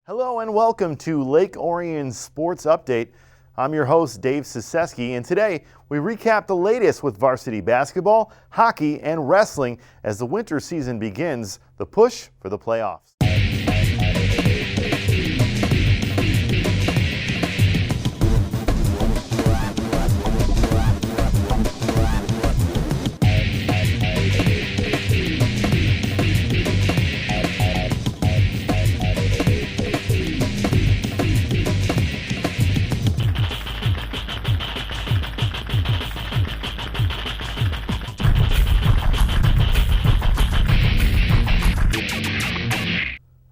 Hello and welcome to Lake Orion Sports Update. I'm your host, Dave Cesefske, and today we recap the latest with varsity basketball, hockey, and wrestling as the winter season begins, the push for the playoffs.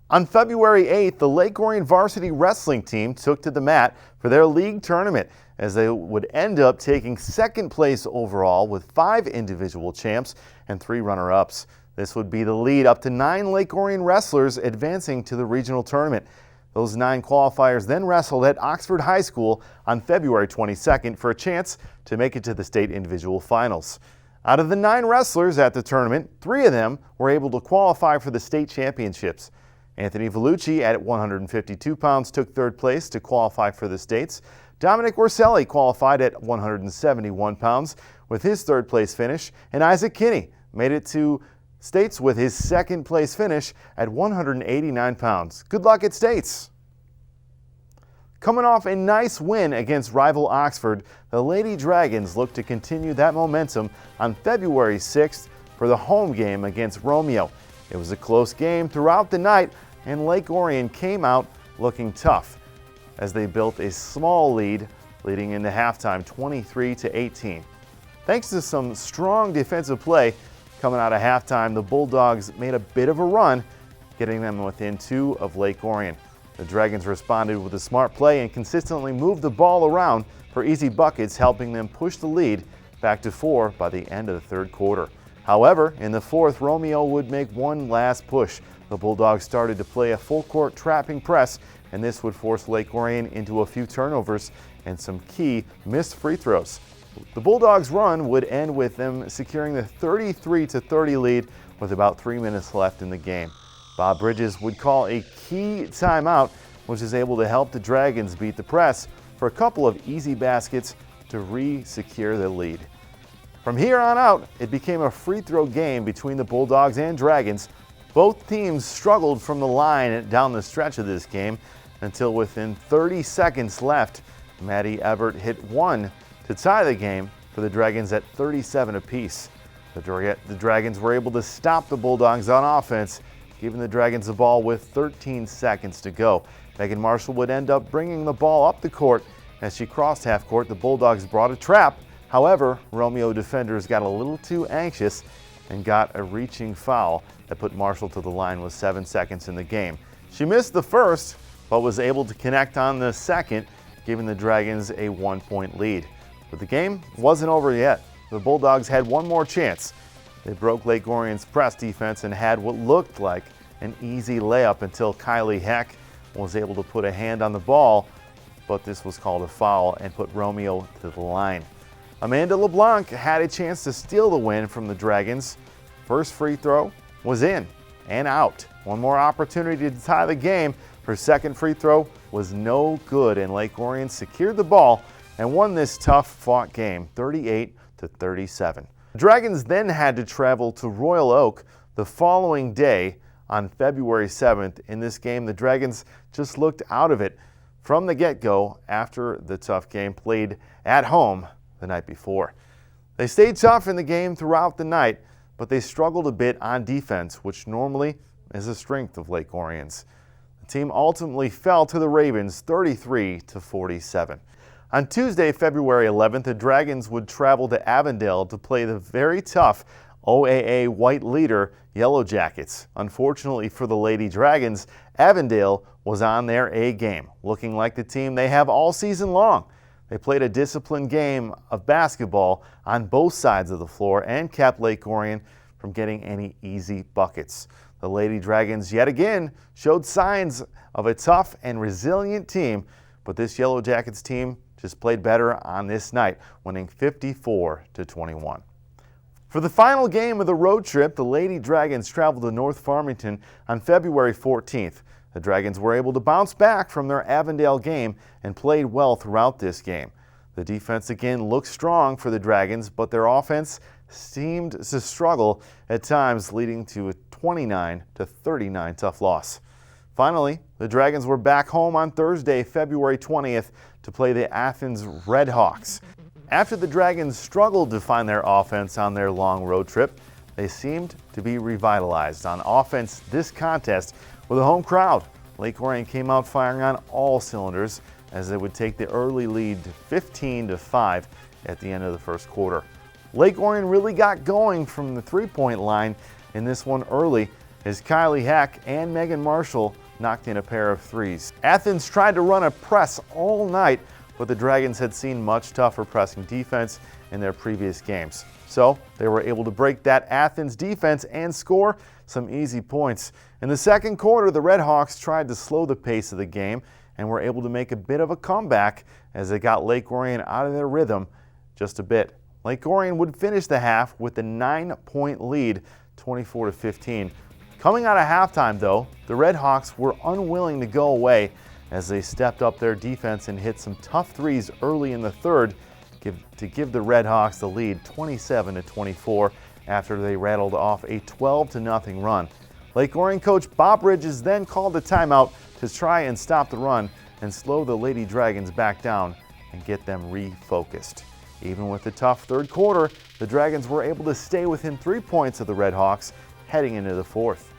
On February 8th, the Lake Orion varsity wrestling team took to the mat for their league tournament as they would end up taking second place overall with 5 individual champs and 3 runner-ups. This would be the lead up to 9 Lake Orion wrestlers advancing to the regional tournament. Those 9 qualifiers then wrestled at Oxford High School on February 22nd for a chance to make it to the state individual finals. Out of the 9 wrestlers at the tournament, 3 of them were able to qualify for the state championships. Anthony Vellucci at 152 pounds took 3rd place to qualify for the states. Dominic Orselli qualified at 171 pounds with his 3rd place finish, and Isaac Kinney made it to states with his 2nd place finish at 189 pounds. Good luck at states. Coming off a nice win against rival Oxford, the Lady Dragons look to continue that momentum on February 6th for the home game against Romeo. It was a close game throughout the night, and Lake Orion came out looking tough as they built a small lead leading into halftime 23-18. Thanks to some strong defensive play coming out of halftime, the Bulldogs made a bit of a run, getting them within 2 of Lake Orion. The Dragons responded with a smart play and consistently moved the ball around for easy buckets, helping them push the lead back to 4 by the end of the 3rd quarter. However, in the 4th, Romeo would make one last push. The Bulldogs started to play a full-court trapping press, and this would force Lake Orion into a few turnovers and some key missed free throws. The Bulldogs' run would end with them securing the 33-30 lead with about 3 minutes left in the game. Bob Bridges would call a key timeout, which is able to help the Dragons beat the press for a couple of easy baskets to re-secure the lead. From here on out, it became a free throw game between the Bulldogs and Dragons. Both teams struggled from the line down the stretch of this game until within 30 seconds left, Maddie Everett hit one to tie the game for the Dragons at 37 apiece. The Dragons were able to stop the Bulldogs on offense, giving the Dragons the ball with 13 seconds to go. Megan Marshall would end up bringing the ball up the court. As she crossed half court, the Bulldogs brought a trap. However, Romeo defenders got a little too anxious and got a reaching foul that put Marshall to the line with 7 seconds in the game. She missed the first, but was able to connect on the second, giving the Dragons a 1-point lead. But the game wasn't over yet. The Bulldogs had one more chance. They broke Lake Orion's press defense and had what looked like an easy layup until Kylie Heck was able to put a hand on the ball, but this was called a foul and put Romeo to the line. Amanda LeBlanc had a chance to steal the win from the Dragons. First free throw was in and out. One more opportunity to tie the game. Her second free throw was no good, and Lake Orion secured the ball and won this tough-fought game 38-37. The Dragons then had to travel to Royal Oak the following day on February 7th. In this game, the Dragons just looked out of it from the get-go after the tough game played at home the night before. They stayed tough in the game throughout the night, but they struggled a bit on defense, which normally is a strength of Lake Orion's. The team ultimately fell to the Ravens 33-47. On Tuesday, February 11th, the Dragons would travel to Avondale to play the very tough OAA white leader Yellow Jackets. Unfortunately for the Lady Dragons, Avondale was on their A game, looking like the team they have all season long. They played a disciplined game of basketball on both sides of the floor and kept Lake Orion from getting any easy buckets. The Lady Dragons yet again showed signs of a tough and resilient team, but this Yellow Jackets team just played better on this night, winning 54-21. For the final game of the road trip, the Lady Dragons traveled to North Farmington on February 14th. The Dragons were able to bounce back from their Avondale game and played well throughout this game. The defense again looked strong for the Dragons, but their offense seemed to struggle at times, leading to a 29-39 tough loss. Finally, the Dragons were back home on Thursday, February 20th, to play the Athens Redhawks. After the Dragons struggled to find their offense on their long road trip, they seemed to be revitalized on offense this contest with a home crowd. Lake Orion came out firing on all cylinders as they would take the early lead to 15-5 at the end of the first quarter. Lake Orion really got going from the three-point line in this one early as Kylie Heck and Megan Marshall knocked in a pair of threes. Athens tried to run a press all night, but the Dragons had seen much tougher pressing defense in their previous games. So they were able to break that Athens defense and score some easy points. In the second quarter, the Redhawks tried to slow the pace of the game and were able to make a bit of a comeback as they got Lake Orion out of their rhythm just a bit. Lake Orion would finish the half with a 9-point lead, 24-15. Coming out of halftime, though, the Redhawks were unwilling to go away as they stepped up their defense and hit some tough threes early in the third to give the Redhawks the lead 27-24 after they rattled off a 12-0 run. Lake Orion coach Bob Bridges then called a timeout to try and stop the run and slow the Lady Dragons back down and get them refocused. Even with the tough third quarter, the Dragons were able to stay within 3 points of the Redhawks heading into the fourth.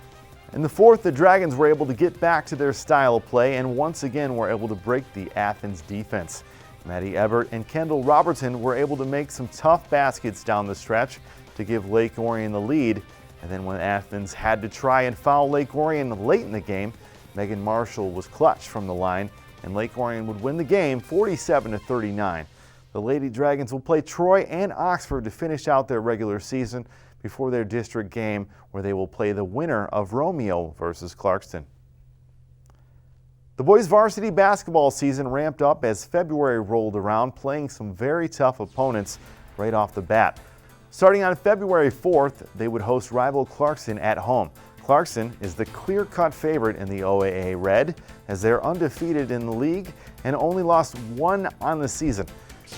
In the fourth, the Dragons were able to get back to their style of play and once again were able to break the Athens defense. Maddie Everett and Kendall Robertson were able to make some tough baskets down the stretch to give Lake Orion the lead. And then when Athens had to try and foul Lake Orion late in the game, Megan Marshall was clutch from the line and Lake Orion would win the game 47-39. The Lady Dragons will play Troy and Oxford to finish out their regular season before their district game where they will play the winner of Romeo versus Clarkston. The boys varsity basketball season ramped up as February rolled around, playing some very tough opponents right off the bat. Starting on February 4th, they would host rival Clarkston at home. Clarkston is the clear-cut favorite in the OAA Red as they're undefeated in the league and only lost one on the season.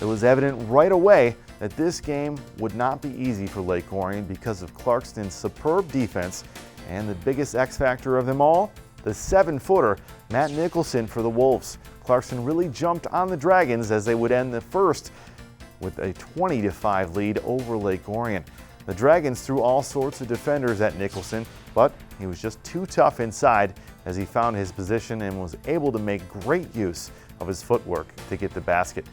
It was evident right away that this game would not be easy for Lake Orion because of Clarkston's superb defense and the biggest X factor of them all, the 7-footer Matt Nicholson for the Wolves. Clarkston really jumped on the Dragons as they would end the first with a 20-5 lead over Lake Orion. The Dragons threw all sorts of defenders at Nicholson, but he was just too tough inside as he found his position and was able to make great use of his footwork to get the basket.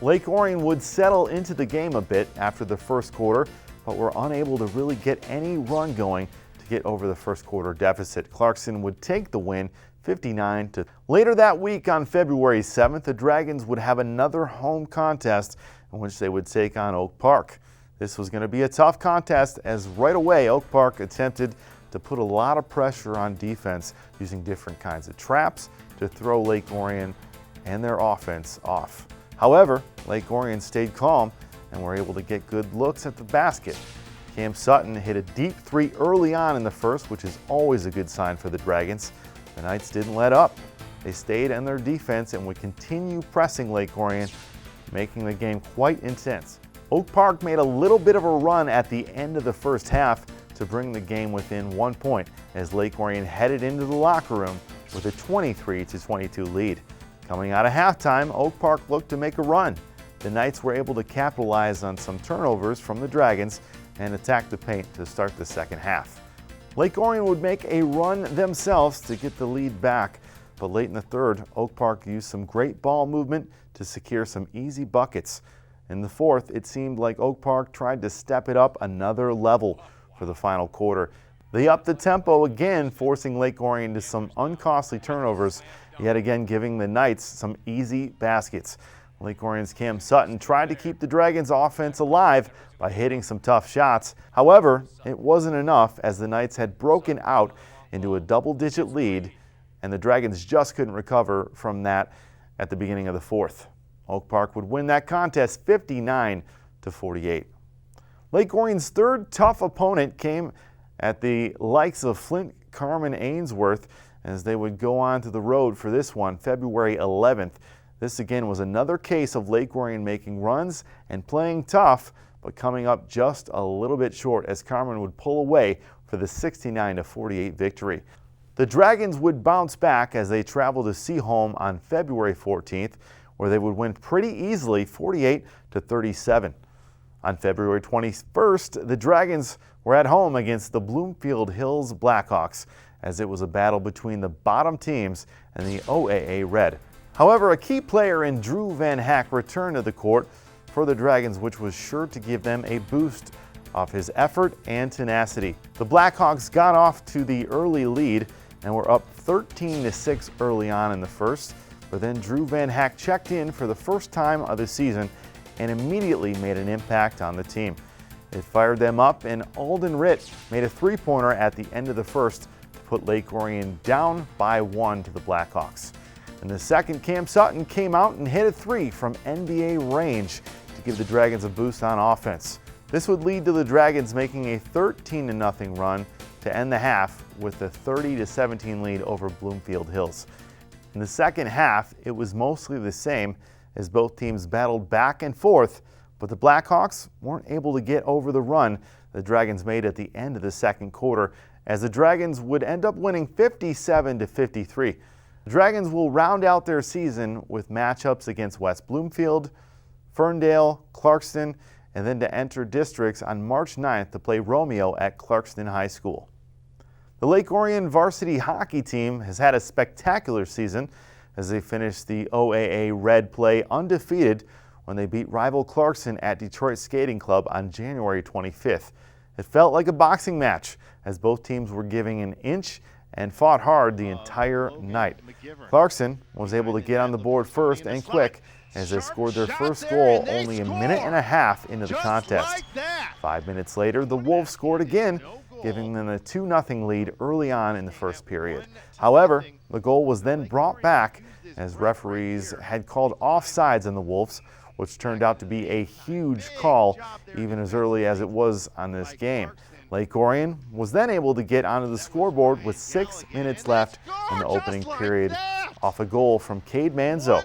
Lake Orion would settle into the game a bit after the first quarter, but were unable to really get any run going to get over the first quarter deficit. Clarkston would take the win 59-. Later that week on February 7th, the Dragons would have another home contest in which they would take on Oak Park. This was going to be a tough contest as right away Oak Park attempted to put a lot of pressure on defense using different kinds of traps to throw Lake Orion and their offense off. However, Lake Orion stayed calm and were able to get good looks at the basket. Cam Sutton hit a deep three early on in the first, which is always a good sign for the Dragons. The Knights didn't let up. They stayed on their defense and would continue pressing Lake Orion, making the game quite intense. Oak Park made a little bit of a run at the end of the first half to bring the game within 1 point as Lake Orion headed into the locker room with a 23-22 lead. Coming out of halftime, Oak Park looked to make a run. The Knights were able to capitalize on some turnovers from the Dragons and attack the paint to start the second half. Lake Orion would make a run themselves to get the lead back, but late in the third, Oak Park used some great ball movement to secure some easy buckets. In the fourth, it seemed like Oak Park tried to step it up another level for the final quarter. They upped the tempo again, forcing Lake Orion to some uncostly turnovers, yet again giving the Knights some easy baskets. Lake Orion's Cam Sutton tried to keep the Dragons' offense alive by hitting some tough shots. However, it wasn't enough as the Knights had broken out into a double-digit lead and the Dragons just couldn't recover from that at the beginning of the fourth. Oak Park would win that contest 59-48. Lake Orion's third tough opponent came at the likes of Flint Carman Ainsworth as they would go on to the road for this one, February 11th. This again was another case of Lake Orion making runs and playing tough, but coming up just a little bit short as Carmen would pull away for the 69-48 victory. The Dragons would bounce back as they traveled to Seaholm on February 14th, where they would win pretty easily 48-37. On February 21st, the Dragons were at home against the Bloomfield Hills Blackhawks, as it was a battle between the bottom teams and the OAA Red. However, a key player in Drew Van Hack returned to the court for the Dragons, which was sure to give them a boost off his effort and tenacity. The Blackhawks got off to the early lead and were up 13-6 early on in the first, but then Drew Van Hack checked in for the first time of the season and immediately made an impact on the team. It fired them up, and Alden Ritt made a three-pointer at the end of the first to put Lake Orion down by 1 to the Blackhawks. In the second, Cam Sutton came out and hit a three from NBA range to give the Dragons a boost on offense. This would lead to the Dragons making a 13-0 run to end the half with a 30-17 lead over Bloomfield Hills. In the second half, it was mostly the same as both teams battled back and forth, but the Blackhawks weren't able to get over the run the Dragons made at the end of the second quarter, as the Dragons would end up winning 57-53. The Dragons will round out their season with matchups against West Bloomfield, Ferndale, Clarkston, and then to enter districts on March 9th to play Romeo at Clarkston High School. The Lake Orion varsity hockey team has had a spectacular season as they finished the OAA Red play undefeated when they beat rival Clarkston at Detroit Skating Club on January 25th. It felt like a boxing match as both teams were giving an inch and fought hard the entire night. Clarkston was able to get on the board first and quick as they scored their first goal only a minute and a half into the contest. 5 minutes later, the Wolves scored again, giving them a 2-0 lead early on in the first period. However, the goal was then brought back as referees had called offsides on the Wolves, which turned out to be a huge call even as early as it was on this game. Lake Orion was then able to get onto the scoreboard with 6 minutes left in the opening period off a goal from Cade Manzo.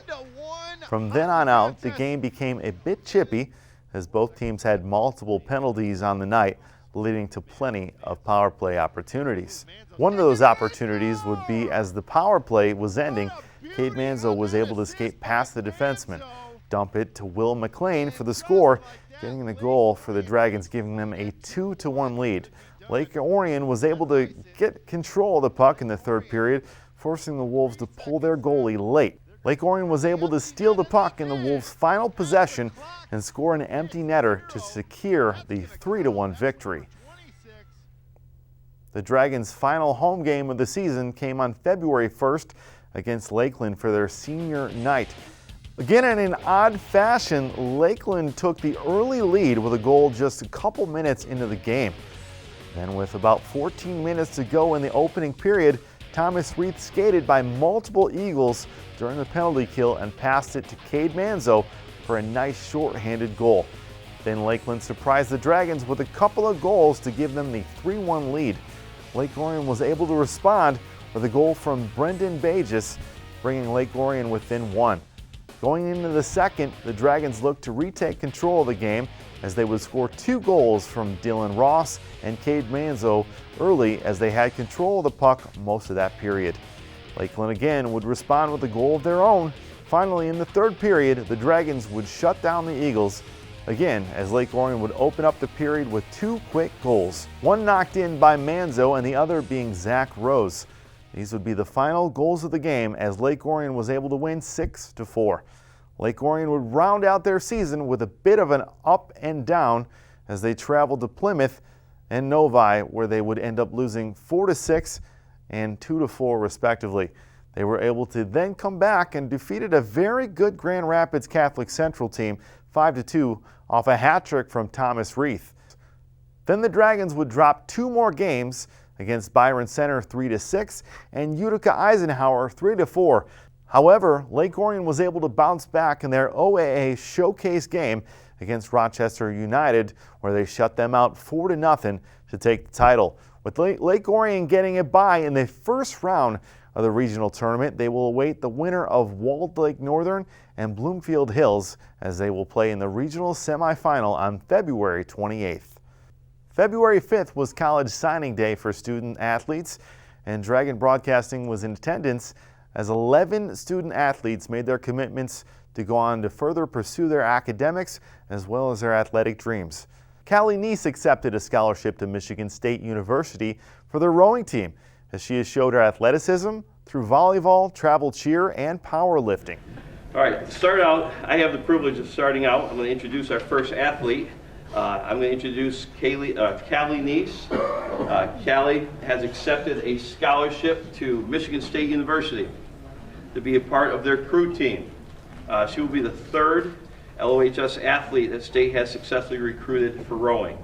From then on out, the game became a bit chippy as both teams had multiple penalties on the night, leading to plenty of power play opportunities. One of those opportunities would be as the power play was ending, Cade Manzo was able to skate past the defenseman, dump it to Will McLean for the score, getting the goal for the Dragons, giving them a 2-1 lead. Lake Orion was able to get control of the puck in the third period, forcing the Wolves to pull their goalie late. Lake Orion was able to steal the puck in the Wolves' final possession and score an empty netter to secure the 3-1 victory. The Dragons' final home game of the season came on February 1st against Lakeland for their senior night. Again, in an odd fashion, Lakeland took the early lead with a goal just a couple minutes into the game. Then with about 14 minutes to go in the opening period, Thomas Reith skated by multiple Eagles during the penalty kill and passed it to Cade Manzo for a nice short-handed goal. Then Lakeland surprised the Dragons with a couple of goals to give them the 3-1 lead. Lake Orion was able to respond with a goal from Brendan Bagis, bringing Lake Orion within 1. Going into the second, the Dragons looked to retake control of the game as they would score 2 goals from Dylan Ross and Cade Manzo early as they had control of the puck most of that period. Lakeland again would respond with a goal of their own. Finally, in the third period, the Dragons would shut down the Eagles again as Lake Orion would open up the period with 2 quick goals. One knocked in by Manzo and the other being Zach Rose. These would be the final goals of the game as Lake Orion was able to win 6-4. Lake Orion would round out their season with a bit of an up and down as they traveled to Plymouth and Novi, where they would end up losing 4-6 and 2-4 respectively. They were able to then come back and defeated a very good Grand Rapids Catholic Central team 5-2 off a hat trick from Thomas Reith. Then the Dragons would drop 2 more games against Byron Center 3-6 and Utica Eisenhower 3-4. However, Lake Orion was able to bounce back in their OAA showcase game against Rochester United, where they shut them out 4-0 to take the title. With Lake Orion getting a bye in the first round of the regional tournament, they will await the winner of Walled Lake Northern and Bloomfield Hills as they will play in the regional semifinal on February 28th. February 5th was college signing day for student athletes, and Dragon Broadcasting was in attendance as 11 student athletes made their commitments to go on to further pursue their academics as well as their athletic dreams. Callie Neese accepted a scholarship to Michigan State University for their rowing team, as she has showed her athleticism through volleyball, travel cheer, and powerlifting. All right, to start out, I have the privilege of starting out. I'm going to introduce our first athlete. I'm going to introduce Callie Neese. Callie has accepted a scholarship to Michigan State University to be a part of their crew team. She will be the third LOHS athlete that State has successfully recruited for rowing.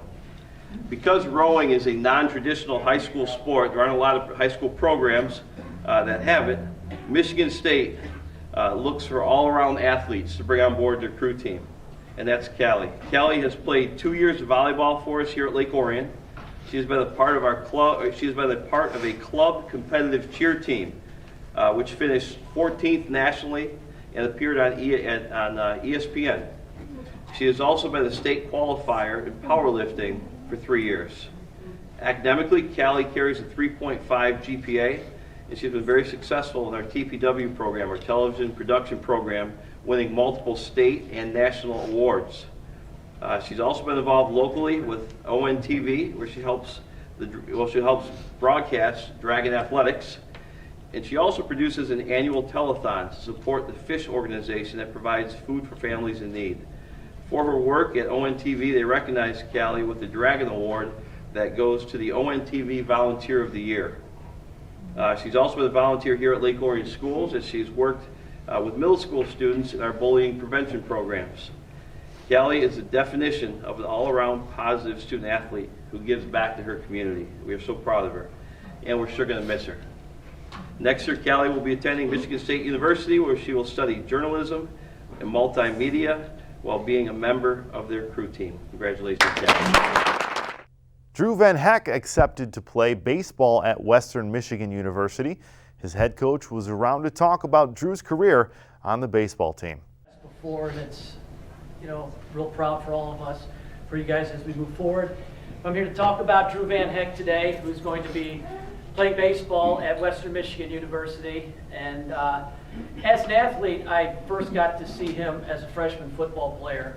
Because rowing is a non-traditional high school sport, there aren't a lot of high school programs that have it. Michigan State looks for all-around athletes to bring on board their crew team, and that's Callie. Callie has played 2 years of volleyball for us here at Lake Orion. She has been a part of our club. She has been a part of a club competitive cheer team, which finished 14th nationally and appeared on ESPN. She has also been a state qualifier in powerlifting for 3 years. Academically, Callie carries a 3.5 GPA, and she's been very successful in our TPW program, our television production program, winning multiple state and national awards. She's also been involved locally with ONTV, where she helps broadcast Dragon Athletics. And she also produces an annual telethon to support the fish organization that provides food for families in need. For her work at ONTV, they recognize Callie with the Dragon Award that goes to the ONTV Volunteer of the Year. She's also been a volunteer here at Lake Orion Schools, as she's worked with middle school students in our bullying prevention programs. Callie is the definition of an all-around positive student athlete who gives back to her community. We are so proud of her, and we're sure going to miss her. Next year, Callie will be attending Michigan State University, where she will study journalism and multimedia while being a member of their crew team. Congratulations, Callie. Drew Van Heck accepted to play baseball at Western Michigan University. His head coach was around to talk about Drew's career on the baseball team. Before, and it's, real proud for all of us, for you guys as we move forward. I'm here to talk about Drew Van Heck today, who's going to be playing baseball at Western Michigan University. And as an athlete, I first got to see him as a freshman football player.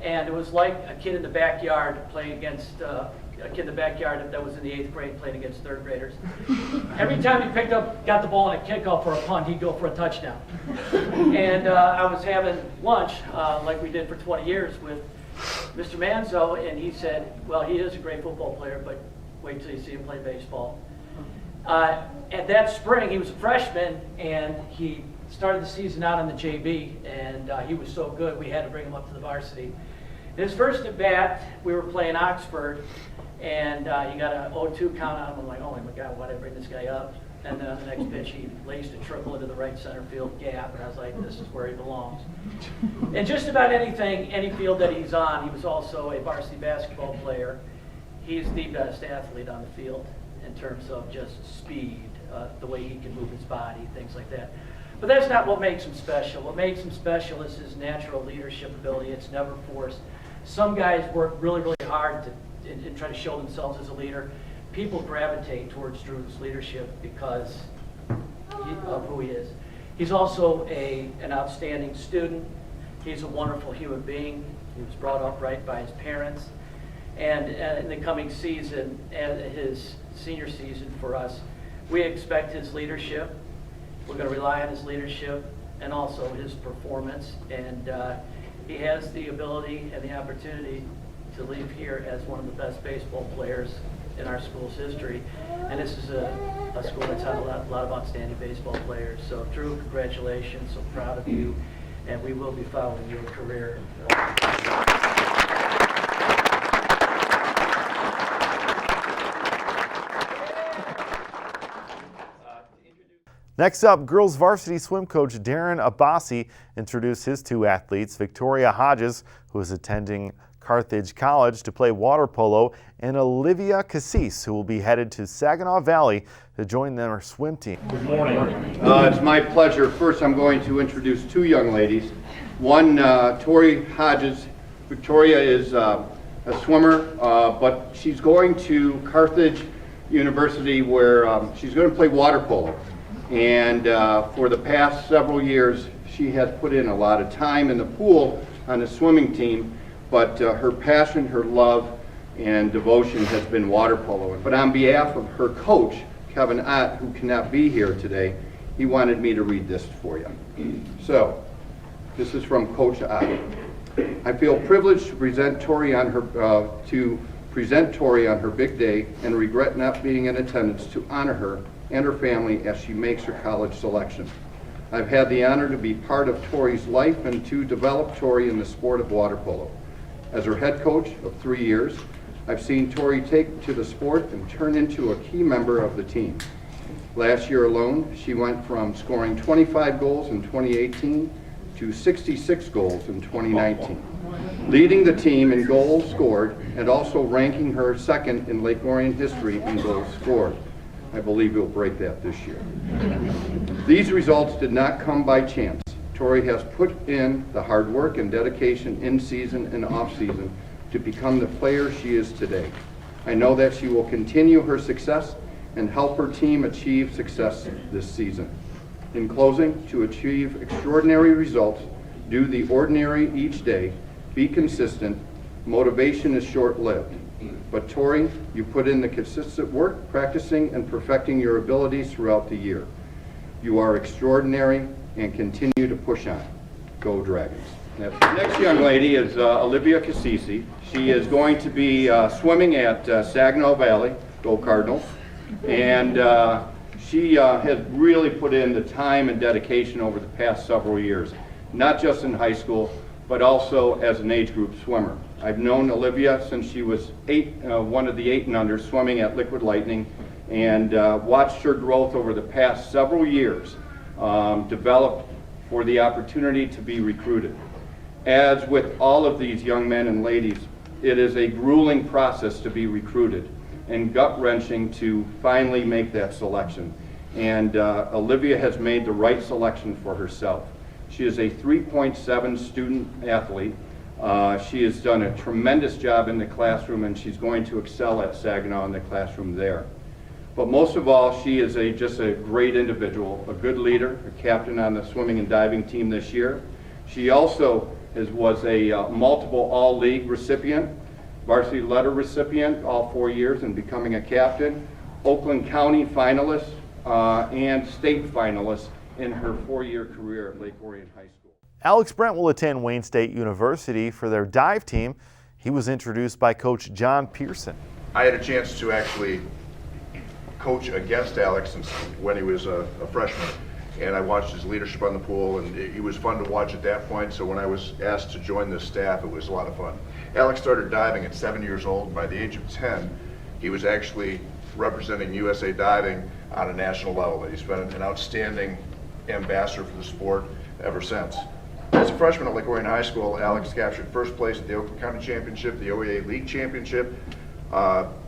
And it was like a kid in the backyard playing against a kid in the backyard that was in the 8th grade playing against 3rd graders. Every time he got the ball in a kickoff or a punt, he'd go for a touchdown. And I was having lunch, like we did for 20 years, with Mr. Manzo, and he said, well, he is a great football player, but wait till you see him play baseball. At that spring, he was a freshman, and he started the season out on the JV, and he was so good, we had to bring him up to the varsity. In his first at bat, we were playing Oxford, and he got an 0-2 count on him. I'm like, oh my God, why did I bring this guy up? And then on the next pitch, he laced a triple into the right center field gap, and I was like, this is where he belongs. And just about any field that he's on, he was also a varsity basketball player. He's the best athlete on the field in terms of just speed, the way he can move his body, things like that. But that's not what makes him special. What makes him special is his natural leadership ability. It's never forced. Some guys work really, really hard and try to show themselves as a leader. People gravitate towards Drew's leadership because of who he is. He's also an outstanding student. He's a wonderful human being. He was brought up right by his parents. And in the coming season, his senior season for us, we expect his leadership. We're going to rely on his leadership and also his performance. And he has the ability and the opportunity to leave here as one of the best baseball players in our school's history. And this is a school that's had a lot of outstanding baseball players. So Drew, congratulations. So proud of you. And we will be following your career. Next up, girls varsity swim coach Darren Abbasi introduced his 2 athletes, Victoria Hodges, who is attending Carthage College to play water polo, and Olivia Cassis, who will be headed to Saginaw Valley to join their swim team. Good morning. It's my pleasure. First, I'm going to introduce two young ladies. One, Tori Hodges. Victoria is a swimmer, but she's going to Carthage University where she's going to play water polo. And for the past several years, she has put in a lot of time in the pool on the swimming team, but her passion, her love, and devotion has been water polo. But on behalf of her coach, Kevin Ott, who cannot be here today, he wanted me to read this for you. So, this is from Coach Ott. I feel privileged to present Tori on her big day and regret not being in attendance to honor her and her family as she makes her college selection. I've had the honor to be part of Tori's life and to develop Tori in the sport of water polo. As her head coach of 3 years, I've seen Tori take to the sport and turn into a key member of the team. Last year alone, she went from scoring 25 goals in 2018 to 66 goals in 2019, leading the team in goals scored and also ranking her second in Lake Orion history in goals scored. I believe we'll break that this year. These results did not come by chance. Tori has put in the hard work and dedication in season and off season to become the player she is today. I know that she will continue her success and help her team achieve success this season. In closing, to achieve extraordinary results, do the ordinary each day, be consistent. Motivation is short-lived. But Tori, you put in the consistent work, practicing and perfecting your abilities throughout the year. You are extraordinary and continue to push on. Go Dragons. Now, the next young lady is Olivia Cesefske. She is going to be swimming at Saginaw Valley, go Cardinals. And she has really put in the time and dedication over the past several years, not just in high school, but also as an age group swimmer. I've known Olivia since she was one of the 8 and under swimming at Liquid Lightning, and watched her growth over the past several years develop for the opportunity to be recruited. As with all of these young men and ladies, it is a grueling process to be recruited and gut-wrenching to finally make that selection. And Olivia has made the right selection for herself. She is a 3.7 student athlete. She has done a tremendous job in the classroom, and she's going to excel at Saginaw in the classroom there. But most of all, she is just a great individual, a good leader, a captain on the swimming and diving team this year. She also was a multiple all-league recipient, varsity letter recipient all 4 years, and becoming a captain, Oakland County finalist, and state finalist in her 4-year career at Lake Orion High School. Alex Brent will attend Wayne State University for their dive team. He was introduced by Coach John Pearson. I had a chance to actually coach against Alex since when he was a freshman, and I watched his leadership on the pool, and he was fun to watch at that point. So when I was asked to join the staff, it was a lot of fun. Alex started diving at 7 years old. By the age of 10, he was actually representing USA Diving on a national level. He's been an outstanding ambassador for the sport ever since. As a freshman at Lake Orion High School, Alex captured first place at the Oakland County Championship, the OEA League Championship.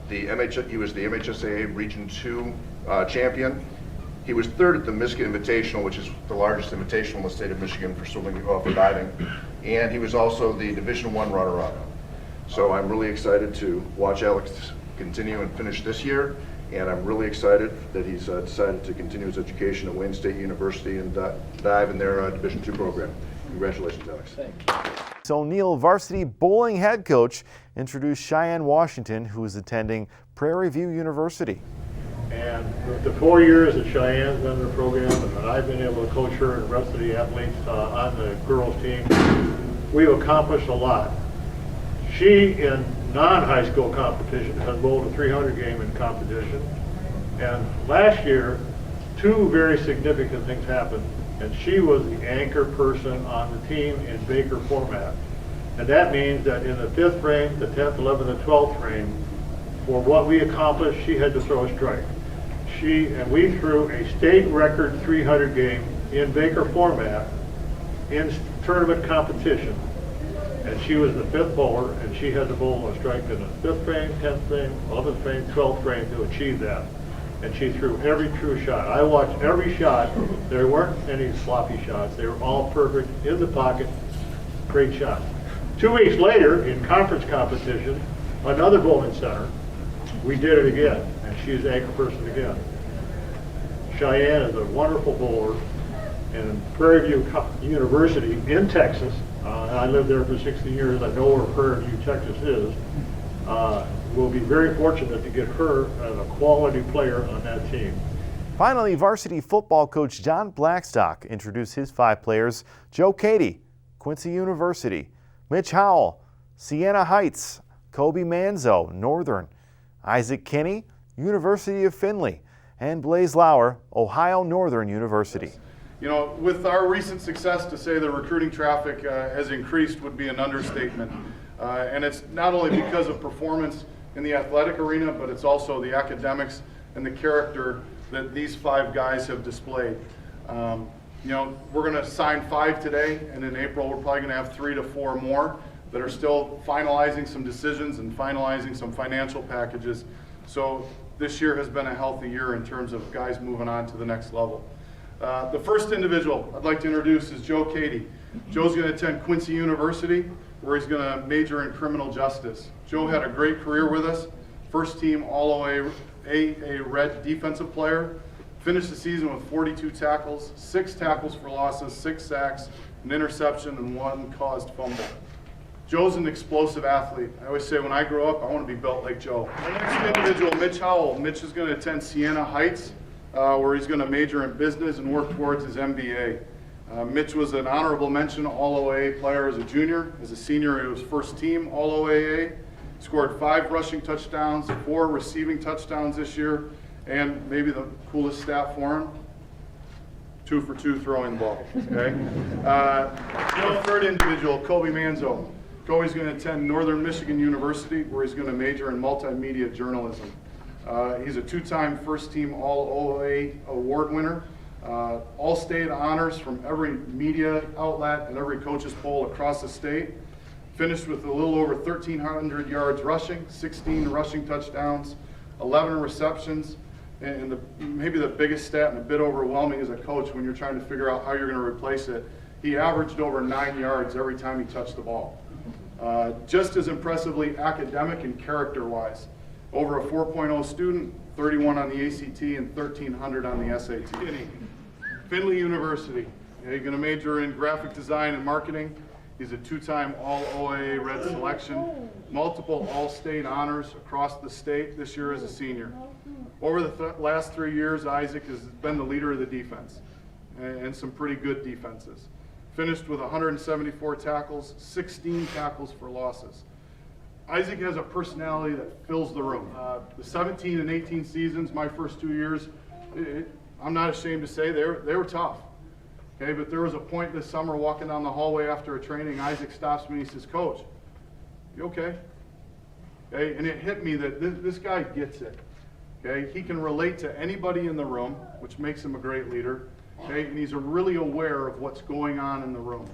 He was the MHSAA Region 2 champion. He was third at the Michigan Invitational, which is the largest invitational in the state of Michigan for swimming, for diving. And he was also the Division I runner-up. So I'm really excited to watch Alex continue and finish this year. And I'm really excited that he's decided to continue his education at Wayne State University and dive in their Division II program. Congratulations, Alex. So O'Neill varsity bowling head coach introduced Cheyenne Washington, who is attending Prairie View University. And the 4 years that Cheyenne's been in the program, and I've been able to coach her and the rest of the athletes on the girls team, we've accomplished a lot. She, in non-high school competition, has bowled a 300 game in competition. And last year, 2 very significant things happened. And she was the anchor person on the team in Baker format. And that means that in the 5th frame, the 10th, 11th, and 12th frame, for what we accomplished, she had to throw a strike. And we threw a state record 300 game in Baker format in tournament competition. And she was the 5th bowler, and she had to bowl a strike in the 5th frame, 10th frame, 11th frame, 12th frame to achieve that. and she threw every true shot. I watched every shot. There weren't any sloppy shots. They were all perfect, in the pocket, great shots. 2 weeks later, in conference competition, another bowling center, we did it again, and she's anchor person again. Cheyenne is a wonderful bowler, and Prairie View University in Texas, I lived there for 16 years, I know where Prairie View, Texas is, we'll be very fortunate to get her as a quality player on that team. Finally, varsity football coach John Blackstock introduced his 5 players: Joe Cady, Quincy University; Mitch Howell, Siena Heights; Kobe Manzo, Northern; Isaac Kinney, University of Findlay; and Blaze Lauer, Ohio Northern University. You know, with our recent success, to say the recruiting traffic has increased would be an understatement. And it's not only because of performance in the athletic arena, but it's also the academics and the character that these 5 guys have displayed. You know, we're going to sign 5 today, and in April we're probably going to have 3 to 4 more that are still finalizing some decisions and finalizing some financial packages. So this year has been a healthy year in terms of guys moving on to the next level. The first individual I'd like to introduce is Joe Cady. Joe's going to attend Quincy University, where he's going to major in criminal justice. Joe had a great career with us, first team All-OAA Red defensive player, finished the season with 42 tackles, 6 tackles for losses, 6 sacks, an interception, and 1 caused fumble. Joe's an explosive athlete. I always say when I grow up, I want to be built like Joe. The next individual, Mitch Howell. Mitch is going to attend Siena Heights, where he's going to major in business and work towards his MBA. Mitch was an honorable mention All-OAA player as a junior. As a senior, he was first team All-OAA. Scored 5 rushing touchdowns, 4 receiving touchdowns this year, and maybe the coolest stat for him, 2 for 2 throwing the ball. Okay. The third individual, Kobe Manzo. Kobe's going to attend Northern Michigan University, where he's going to major in multimedia journalism. He's a 2-time first team All-OAA award winner. All-state honors from every media outlet and every coach's poll across the state. Finished with a little over 1,300 yards rushing, 16 rushing touchdowns, 11 receptions, and maybe the biggest stat and a bit overwhelming as a coach when you're trying to figure out how you're going to replace it, he averaged over 9 yards every time he touched the ball. Just as impressively academic and character-wise. Over a 4.0 student, 31 on the ACT, and 1,300 on the SAT. Findlay University. He's going to major in graphic design and marketing. He's a 2-time All-OAA Red selection, multiple All-State honors across the state this year as a senior. Over the last 3 years, Isaac has been the leader of the defense, and some pretty good defenses. Finished with 174 tackles, 16 tackles for losses. Isaac has a personality that fills the room. The 17 and 18 seasons, my first 2 years, I'm not ashamed to say they were tough. Okay, but there was a point this summer walking down the hallway after a training, Isaac stops me and he says, "Coach, you okay?" Okay, and it hit me that this guy gets it. Okay, he can relate to anybody in the room, which makes him a great leader. Okay, and he's really aware of what's going on in the room.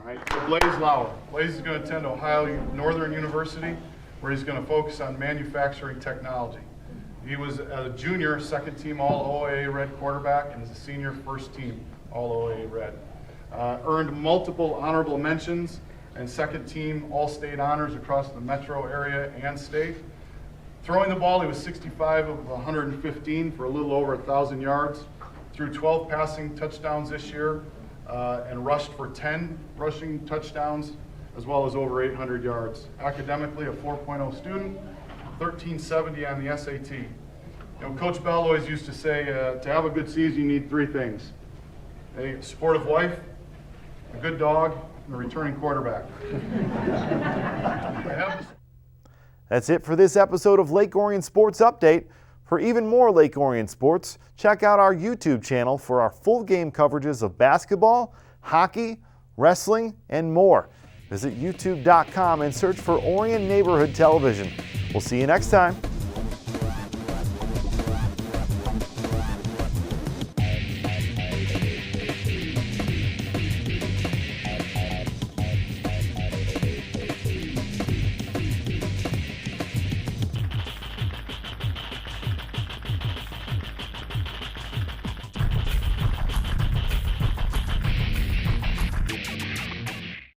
All right, so Blaze Lauer. Blaze is going to attend Ohio Northern University, where he's going to focus on manufacturing technology. He was a junior, 2nd team All-OAA Red quarterback, and as a senior, 1st team All-OAA Red. Earned multiple honorable mentions and 2nd team All-State honors across the metro area and state. Throwing the ball, he was 65 of 115 for a little over 1,000 yards. Threw 12 passing touchdowns this year and rushed for 10 rushing touchdowns, as well as over 800 yards. Academically, a 4.0 student, 1370 on the SAT. You know, Coach Bell always used to say, to have a good season, you need 3 things. A supportive wife, a good dog, and a returning quarterback. That's it for this episode of Lake Orion Sports Update. For even more Lake Orion sports, check out our YouTube channel for our full game coverages of basketball, hockey, wrestling, and more. Visit youtube.com and search for Orion Neighborhood Television. We'll see you next time.